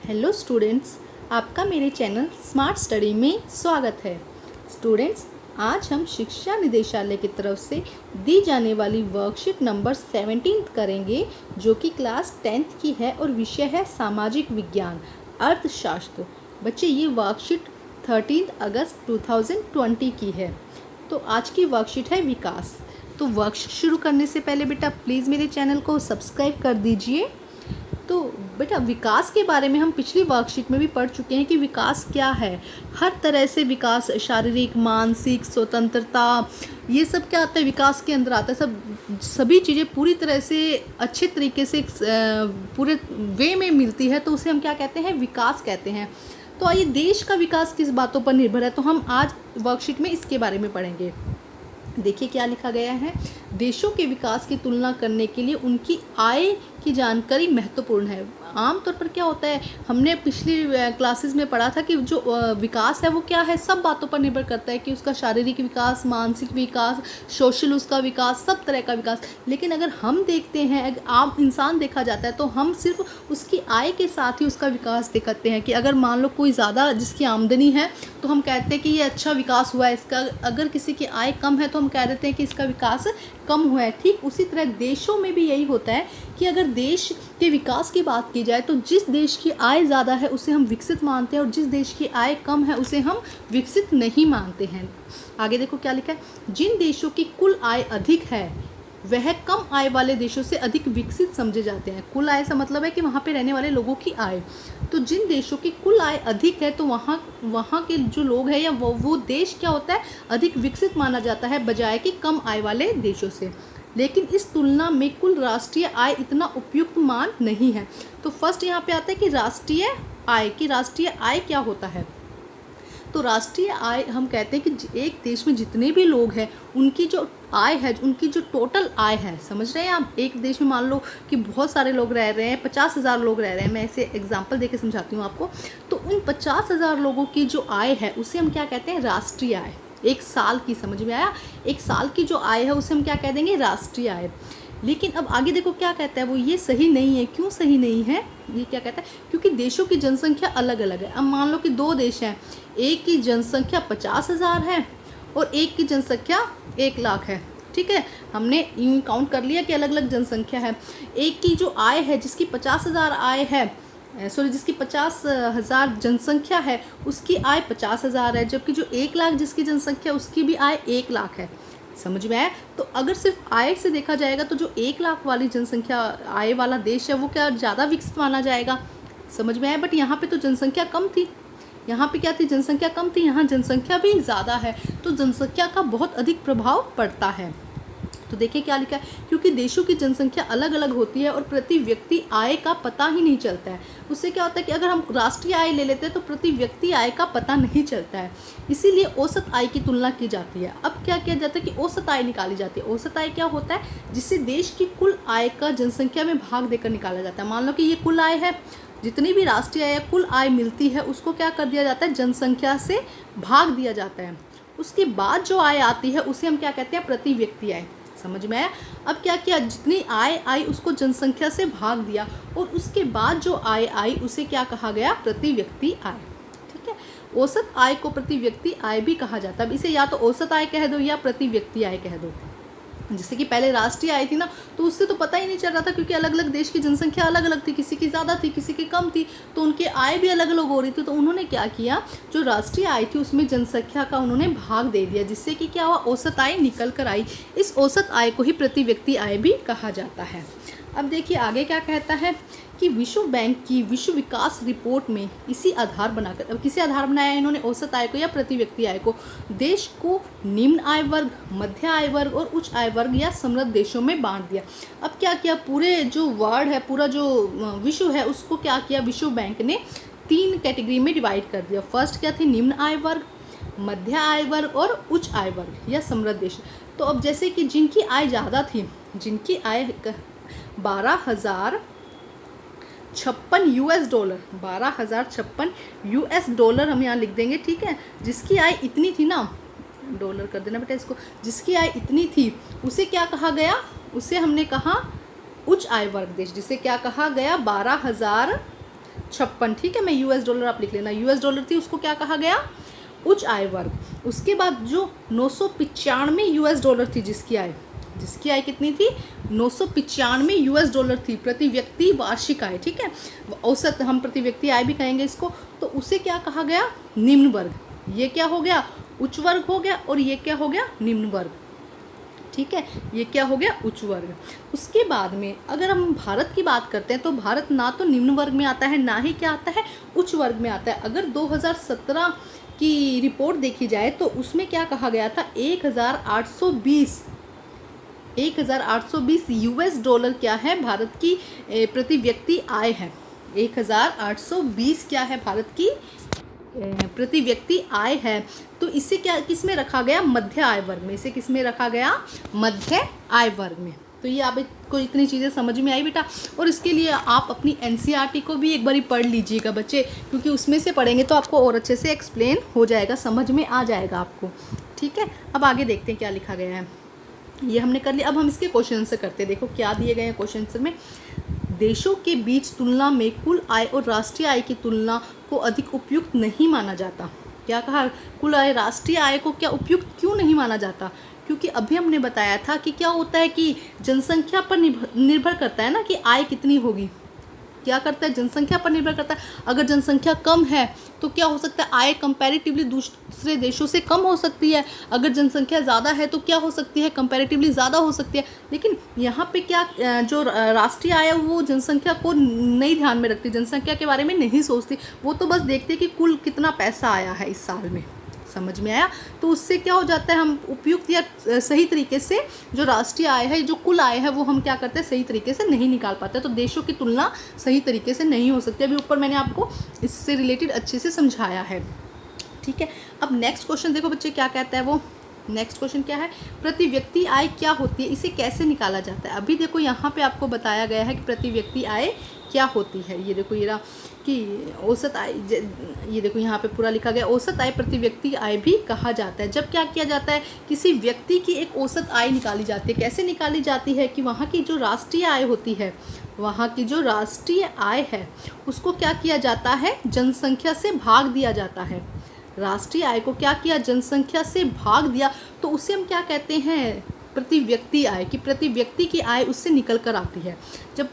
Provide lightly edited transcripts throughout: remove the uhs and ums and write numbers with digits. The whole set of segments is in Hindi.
हेलो स्टूडेंट्स, आपका मेरे चैनल स्मार्ट स्टडी में स्वागत है। स्टूडेंट्स, आज हम शिक्षा निदेशालय की तरफ से दी जाने वाली वर्कशीट नंबर 17 करेंगे, जो कि क्लास 10th की है और विषय है सामाजिक विज्ञान अर्थशास्त्र। बच्चे, ये वर्कशीट 13 अगस्त 2020 की है। तो आज की वर्कशीट है विकास। तो वर्कशीट शुरू करने से पहले बेटा प्लीज़ मेरे चैनल को सब्सक्राइब कर दीजिए। तो बेटा, विकास के बारे में हम पिछली वर्कशीट में भी पढ़ चुके हैं कि विकास क्या है। हर तरह से विकास, शारीरिक, मानसिक, स्वतंत्रता, ये सब क्या आता है, विकास के अंदर आता है। सभी चीज़ें पूरी तरह से अच्छे तरीके से पूरे वे में मिलती है, तो उसे हम क्या कहते हैं, विकास कहते हैं। तो आइए, देश का विकास किस बातों पर निर्भर है, तो हम आज वर्कशीट में इसके बारे में पढ़ेंगे। देखिए क्या लिखा गया है। देशों के विकास की तुलना करने के लिए उनकी आय की जानकारी महत्वपूर्ण है। आमतौर पर क्या होता है, हमने पिछली क्लासेस में पढ़ा था कि जो विकास है वो क्या है, सब बातों पर निर्भर करता है कि उसका शारीरिक विकास, मानसिक विकास, सोशल उसका विकास, सब तरह का विकास। लेकिन अगर हम देखते हैं, अगर आम इंसान देखा जाता है, तो हम सिर्फ उसकी आय के साथ ही उसका विकास दिखाते हैं कि अगर मान लो कोई ज़्यादा जिसकी आमदनी है तो हम कहते हैं कि ये अच्छा विकास हुआ है इसका। अगर किसी की आय कम है तो हम कह देते हैं कि इसका विकास कम हुआ है। ठीक उसी तरह देशों में भी यही होता है कि अगर देश के विकास की बात की जाए तो जिस देश की आय ज़्यादा है उसे हम विकसित मानते हैं और जिस देश की आय कम है उसे हम विकसित नहीं मानते हैं। आगे देखो क्या लिखा है। जिन देशों की कुल आय अधिक है वह कम आय वाले देशों से अधिक विकसित समझे जाते हैं। कुल आय से मतलब है कि वहाँ पे रहने वाले लोगों की आय। तो जिन देशों की कुल आय अधिक है तो वहाँ के जो लोग हैं या वो देश क्या होता है, अधिक विकसित माना जाता है बजाय कि कम आय वाले देशों से। लेकिन इस तुलना में कुल राष्ट्रीय आय इतना उपयुक्त मान नहीं है। तो फर्स्ट यहाँ पे आता है कि राष्ट्रीय आय क्या होता है। तो राष्ट्रीय आय हम कहते हैं कि एक देश में जितने भी लोग हैं उनकी जो आय है, उनकी जो टोटल आय है, समझ रहे हैं आप। एक देश में मान लो कि बहुत सारे लोग रह रहे हैं, 50,000 लोग रह रहे हैं, मैं ऐसे एग्जांपल देके समझाती हूँ आपको। तो उन 50,000 लोगों की जो आय है उसे हम क्या कहते हैं, राष्ट्रीय आय। एक साल की, समझ में आया, एक साल की जो आय है उसे हम क्या कह देंगे, राष्ट्रीय आय। लेकिन अब आगे देखो क्या कहता है वो, ये सही नहीं है। क्यों सही नहीं है, ये क्या कहता है, क्योंकि देशों की जनसंख्या अलग अलग है। अब मान लो कि दो देश हैं, एक की जनसंख्या 50,000 है और एक की जनसंख्या 1 लाख है। ठीक है, हमने यूँ काउंट कर लिया कि अलग अलग जनसंख्या है। एक की जो आय है, जिसकी 50,000 आय है, जिसकी 50,000 जनसंख्या है उसकी आय 50,000 है, जबकि जो 1 लाख जिसकी जनसंख्या उसकी भी आय 1 लाख है। समझ में आया। तो अगर सिर्फ आय से देखा जाएगा तो जो 1 लाख वाली जनसंख्या आय वाला देश है वो क्या ज़्यादा विकसित माना जाएगा। समझ में आया। बट यहाँ पे तो जनसंख्या कम थी, यहाँ पे क्या थी, जनसंख्या कम थी, यहाँ जनसंख्या भी ज़्यादा है। तो जनसंख्या का बहुत अधिक प्रभाव पड़ता है। तो देखिए क्या लिखा है, क्योंकि देशों की जनसंख्या अलग अलग होती है और प्रति व्यक्ति आय का पता ही नहीं चलता है। उससे क्या होता है कि अगर हम राष्ट्रीय आय ले लेते हैं तो प्रति व्यक्ति आय का पता नहीं चलता है, इसीलिए औसत आय की तुलना की जाती है। अब क्या किया जाता है कि औसत आय निकाली जाती है। औसत आय क्या होता है, जिससे देश की कुल आय का जनसंख्या में भाग देकर निकाला जाता है। मान लो कि ये कुल आय है, जितनी भी राष्ट्रीय आय या कुल आय मिलती है उसको क्या कर दिया जाता है, जनसंख्या से भाग दिया जाता है। उसके बाद जो आय आती है उसे हम क्या कहते हैं, प्रति व्यक्ति आय। समझ में आया। अब क्या किया, जितनी आय आई उसको जनसंख्या से भाग दिया और उसके बाद जो आय आई उसे क्या कहा गया, प्रति व्यक्ति आय। ठीक है, औसत आय को प्रति व्यक्ति आय भी कहा जाता है। अब इसे या तो औसत आय कह दो या प्रति व्यक्ति आय कह दो। जैसे कि पहले राष्ट्रीय आय थी ना, तो उससे तो पता ही नहीं चल रहा था, क्योंकि अलग अलग देश की जनसंख्या अलग अलग थी, किसी की ज़्यादा थी, किसी की कम थी, तो उनकी आय भी अलग अलग हो रही थी। तो उन्होंने क्या किया, जो राष्ट्रीय आय थी उसमें जनसंख्या का उन्होंने भाग दे दिया, जिससे कि क्या हुआ, औसत आय निकल कर आई। इस औसत आय को ही प्रति व्यक्ति आय भी कहा जाता है। अब देखिए आगे क्या कहता है कि विश्व बैंक की विश्व विकास रिपोर्ट में इसी आधार बनाकर, अब किसे आधार बनाया इन्होंने, औसत आय को या प्रति व्यक्ति आय को, देश को निम्न आय वर्ग, मध्य आय वर्ग और उच्च आय वर्ग या समृद्ध देशों में बांट दिया। अब क्या किया, पूरे जो वर्ल्ड है, पूरा जो विश्व है उसको क्या किया, विश्व बैंक ने 3 कैटेगरी में डिवाइड कर दिया। फर्स्ट क्या थी, निम्न आय वर्ग, मध्य आय वर्ग और उच्च आय वर्ग या समृद्ध देश। तो अब जैसे कि जिनकी आय ज़्यादा थी, जिनकी आय 12,056 US डॉलर, 12,056 US डॉलर हम यहाँ लिख देंगे। ठीक है, जिसकी आय इतनी थी ना, डॉलर कर देना बेटा इसको, जिसकी आय इतनी थी उसे क्या कहा गया, उसे हमने कहा उच्च आय वर्ग देश, जिसे क्या कहा गया, 56, ठीक है। मैं यूएस डॉलर आप लिख लेना, यूएस डॉलर थी, उसको क्या कहा गया, उच्च आय वर्ग। उसके बाद जो 995 यूएस डॉलर थी जिसकी आय कितनी थी, 995 यूएस डॉलर थी प्रति व्यक्ति वार्षिक आय, ठीक है। औसत हम प्रति व्यक्ति आय भी कहेंगे इसको, तो उसे क्या कहा गया, निम्न वर्ग। ये क्या हो गया, उच्च वर्ग हो गया, और ये क्या हो गया, निम्न वर्ग, ठीक है। ये क्या हो गया, उच्च वर्ग। उसके बाद में अगर हम भारत की बात करते हैं तो भारत ना तो निम्न वर्ग में आता है, ना ही क्या आता है, उच्च वर्ग में आता है। अगर 2017 की रिपोर्ट देखी जाए तो उसमें क्या कहा गया था, 1820 यूएस डॉलर क्या है भारत की प्रति व्यक्ति आय है। 1820 क्या है भारत की प्रति व्यक्ति आय है। तो इसे क्या किस में रखा गया, मध्य आय वर्ग में। इसे किस में रखा गया, मध्य आय वर्ग में। तो ये आपको इतनी चीज़ें समझ में आई बेटा। और इसके लिए आप अपनी एनसीईआरटी को भी एक बारी पढ़ लीजिएगा बच्चे, क्योंकि उसमें से पढ़ेंगे तो आपको और अच्छे से एक्सप्लेन हो जाएगा, समझ में आ जाएगा आपको, ठीक है। अब आगे देखते हैं क्या लिखा गया है। ये हमने कर लिया। अब हम इसके क्वेश्चन आंसर करते हैं। देखो क्या दिए गए हैं क्वेश्चन आंसर में, देशों के बीच तुलना में कुल आय और राष्ट्रीय आय की तुलना को अधिक उपयुक्त नहीं माना जाता। क्या कहा, कुल आय राष्ट्रीय आय को क्या उपयुक्त क्यों नहीं माना जाता, क्योंकि अभी हमने बताया था कि क्या होता है कि जनसंख्या पर निर्भर करता है ना कि आय कितनी होगी। क्या करता है, जनसंख्या पर निर्भर करता है। अगर जनसंख्या कम है तो क्या हो सकता है, आय कंपैरेटिवली दूसरे देशों से कम हो सकती है। अगर जनसंख्या ज़्यादा है तो क्या हो सकती है, कंपैरेटिवली ज़्यादा हो सकती है। लेकिन यहाँ पे क्या जो राष्ट्रीय आय है वो जनसंख्या को नहीं ध्यान में रखती, जनसंख्या के बारे में नहीं सोचती, वो तो बस देखते कि कुल कितना पैसा आया है इस साल में। समझ में आया। तो उससे क्या हो जाता है, हम उपयुक्त या सही तरीके से जो राष्ट्रीय आय है, जो कुल आय है, वो हम क्या करते हैं, सही तरीके से नहीं निकाल पाते। तो देशों की तुलना सही तरीके से नहीं हो सकती। अभी ऊपर मैंने आपको इससे रिलेटेड अच्छे से समझाया है, ठीक है। अब नेक्स्ट क्वेश्चन देखो बच्चे क्या कहता है वो। नेक्स्ट क्वेश्चन क्या है, प्रति व्यक्ति आय क्या होती है, इसे कैसे निकाला जाता है। अभी देखो यहाँ पे आपको बताया गया है कि प्रति व्यक्ति आय क्या होती है। ये देखो, ये रहा कि औसत आय, ये देखो यहाँ पे पूरा लिखा गया, औसत आय प्रति व्यक्ति आय भी कहा जाता है। जब क्या किया जाता है, किसी व्यक्ति की एक औसत आय निकाली जाती है। कैसे निकाली जाती है कि वहाँ की जो राष्ट्रीय आय होती है, वहाँ की जो राष्ट्रीय आय है उसको क्या किया जाता है, जनसंख्या से भाग दिया जाता है। राष्ट्रीय आय को क्या किया, जनसंख्या से भाग दिया, तो उसे हम क्या कहते हैं, प्रति व्यक्ति आय, कि प्रति व्यक्ति की आय उससे निकल कर आती है। जब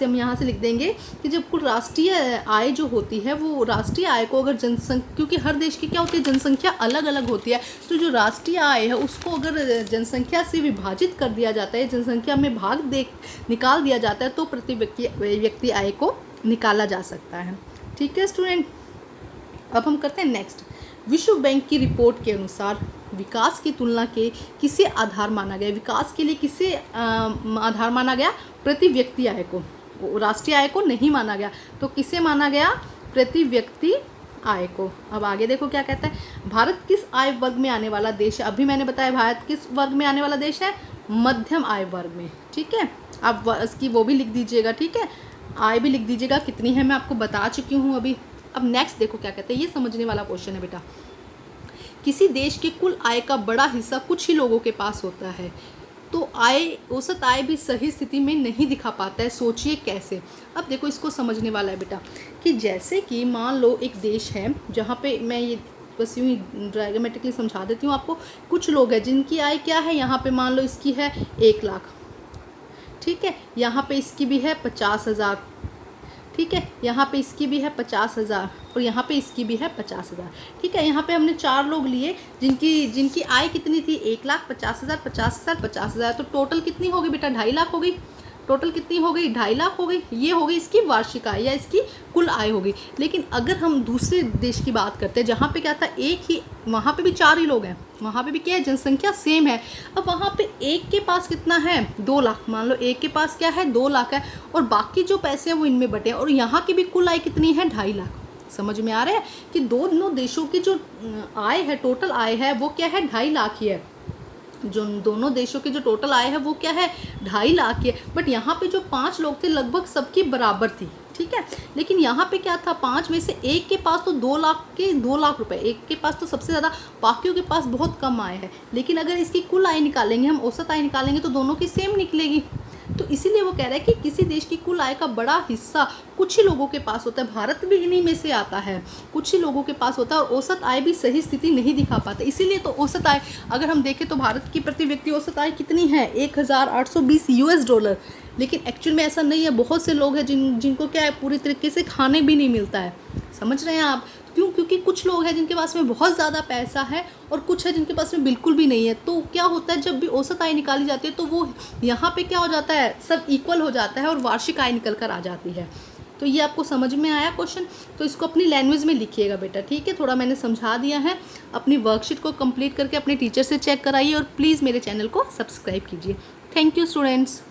हम यहाँ से लिख देंगे कि जब कुल राष्ट्रीय आय जो होती है, वो राष्ट्रीय आय को अगर जनसंख्या, क्योंकि हर देश की क्या होती है, जनसंख्या अलग अलग होती है, तो जो राष्ट्रीय आय है उसको अगर जनसंख्या से विभाजित कर दिया जाता है, जनसंख्या में निकाल दिया जाता है, तो प्रति व्यक्ति आय को निकाला जा सकता है, ठीक है स्टूडेंट। अब हम करते हैं नेक्स्ट। विश्व बैंक की रिपोर्ट के अनुसार विकास की तुलना के किसे आधार माना गया, विकास के लिए किसे आधार माना गया, प्रति व्यक्ति आय को, राष्ट्रीय आय को नहीं माना गया, तो किसे माना गया, प्रति व्यक्ति आय को। अब आगे देखो क्या कहता है, भारत किस आय वर्ग में आने वाला देश है। अभी मैंने बताया भारत किस वर्ग में आने वाला देश है, मध्यम आय वर्ग में, ठीक है। आप इसकी वो भी लिख दीजिएगा, ठीक है, आय भी लिख दीजिएगा कितनी है, मैं आपको बता चुकी हूँ अभी। अब नेक्स्ट देखो क्या कहते हैं, ये समझने वाला क्वेश्चन है बेटा। किसी देश की कुल आय का बड़ा हिस्सा कुछ ही लोगों के पास होता है, तो औसत आय भी सही स्थिति में नहीं दिखा पाता है। सोचिए कैसे। अब देखो इसको समझने वाला है बेटा, कि जैसे कि मान लो एक देश है जहाँ पे, मैं ये बस यूँ ही ड्रामेटिकली समझा देती हूँ आपको। कुछ लोग हैं जिनकी आय क्या है, यहाँ पे मान लो इसकी है 1 लाख, ठीक है, यहाँ पे इसकी भी है 50,000, ठीक है, यहाँ पे इसकी भी है 50,000 और यहाँ पे इसकी भी है 50,000, ठीक है। यहाँ पे हमने 4 लोग लिए जिनकी आय कितनी थी, 1,50,000, 50,000, 50,000, तो टोटल कितनी होगी बेटा, 2.5 लाख हो गई। टोटल कितनी हो गई, 2.5 लाख हो गई। ये हो गई इसकी वार्षिक आय या इसकी कुल आय होगी। लेकिन अगर हम दूसरे देश की बात करते हैं जहाँ पे क्या था, एक ही, वहाँ पे भी 4 ही लोग हैं, वहाँ पे भी क्या है, जनसंख्या सेम है। अब वहाँ पे एक के पास कितना है, 2 लाख, मान लो एक के पास क्या है, 2 लाख है, और बाकी जो पैसे हैं वो इनमें बटे हैं, और यहाँ की भी कुल आय कितनी है, 2.5 लाख। समझ में आ रहा है कि दोनों देशों की जो आय है, टोटल आय है, वो क्या है, 2.5 लाख ही है। जो दोनों देशों की जो टोटल आय है वो क्या है, 2.5 लाख की है। बट यहाँ पे जो 5 लोग थे लगभग सबकी बराबर थी, ठीक है। लेकिन यहाँ पे क्या था, 5 में से एक के पास तो 2 लाख रुपए, एक के पास तो सबसे ज़्यादा, बाकियों के पास बहुत कम आय है। लेकिन अगर इसकी कुल आय निकालेंगे हम, औसत आय निकालेंगे, तो दोनों की सेम निकलेगी। तो इसीलिए वो कह रहा है कि किसी देश की कुल आय का बड़ा हिस्सा कुछ ही लोगों के पास होता है, भारत भी इन्हीं में से आता है, कुछ ही लोगों के पास होता है, और औसत आय भी सही स्थिति नहीं दिखा पाता। इसीलिए तो औसत आय अगर हम देखें तो भारत की प्रति व्यक्ति औसत आय कितनी है, $1820, लेकिन एक्चुअल में ऐसा नहीं है। बहुत से लोग हैं जिनको क्या है, पूरी तरीके से खाने भी नहीं मिलता है। समझ रहे हैं आप? क्यों? क्योंकि कुछ लोग हैं जिनके पास में बहुत ज़्यादा पैसा है और कुछ है जिनके पास में बिल्कुल भी नहीं है। तो क्या होता है, जब भी औसत आय निकाली जाती है तो वो यहाँ पे क्या हो जाता है, सब इक्वल हो जाता है और वार्षिक आय निकल कर आ जाती है। तो ये आपको समझ में आया क्वेश्चन? तो इसको अपनी लैंग्वेज में लिखिएगा बेटा, ठीक है? थोड़ा मैंने समझा दिया है। अपनी वर्कशीट को कंप्लीट करके अपने टीचर से चेक कराइए और प्लीज़ मेरे चैनल को सब्सक्राइब कीजिए। Thank you students.